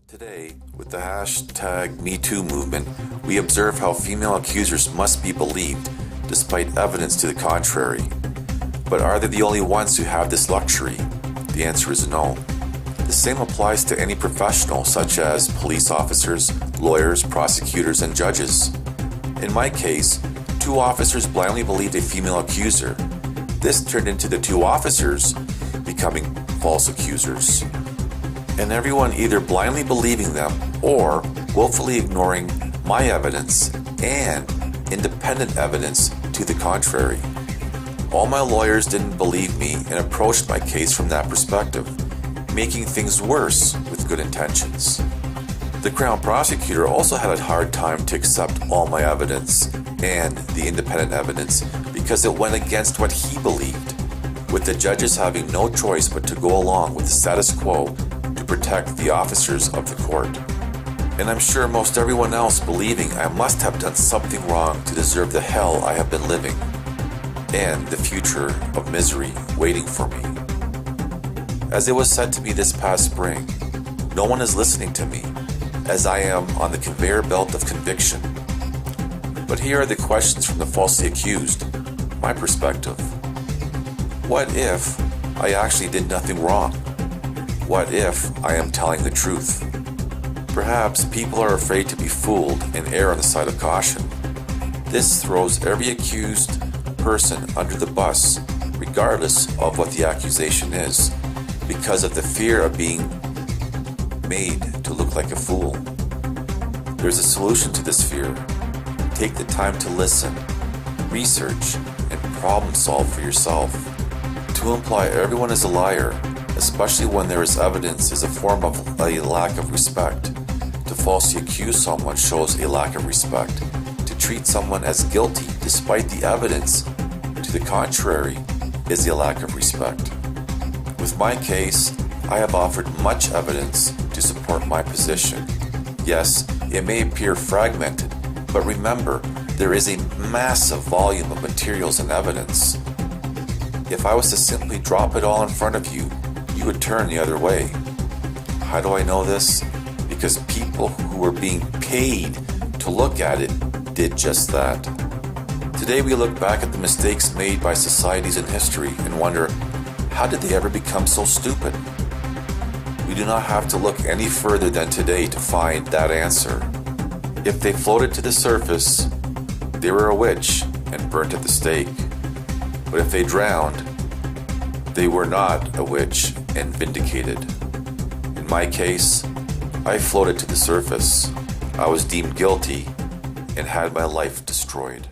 Today, with the hashtag #MeToo movement, we observe how female accusers must be believed, despite evidence to the contrary. But are they the only ones who have this luxury? The answer is no. The same applies to any professional, such as police officers, lawyers, prosecutors, and judges. In my case, 2 officers blindly believed a female accuser. This turned into the 2 officers becoming false accusers, and everyone either blindly believing them or willfully ignoring my evidence and independent evidence to the contrary. All my lawyers didn't believe me and approached my case from that perspective, making things worse with good intentions. The Crown prosecutor also had a hard time to accept all my evidence and the independent evidence because it went against what he believed, with the judges having no choice but to go along with the status quo to protect the officers of the court. And I'm sure most everyone else believing I must have done something wrong to deserve the hell I have been living and the future of misery waiting for me. As it was said to me this past spring, no one is listening to me, as I am on the conveyor belt of conviction. But here are the questions from the falsely accused, my perspective. What if I actually did nothing wrong? What if I am telling the truth? Perhaps people are afraid to be fooled and err on the side of caution. This throws every accused person under the bus, regardless of what the accusation is, because of the fear of being made to look like a fool. There's a solution to this fear. Take the time to listen, research, and problem solve for yourself. To imply everyone is a liar, especially when there is evidence, is a form of a lack of respect. To falsely accuse someone shows a lack of respect. To treat someone as guilty despite the evidence to the contrary is a lack of respect. With my case, I have offered much evidence to support my position. Yes, it may appear fragmented, but remember, there is a massive volume of materials and evidence. If I was to simply drop it all in front of you, you would turn the other way. How do I know this? Because people who were being paid to look at it did just that. Today we look back at the mistakes made by societies in history and wonder, how did they ever become so stupid? We do not have to look any further than today to find that answer. If they floated to the surface, they were a witch and burnt at the stake. But if they drowned, they were not a witch and vindicated. In my case, I floated to the surface. I was deemed guilty and had my life destroyed.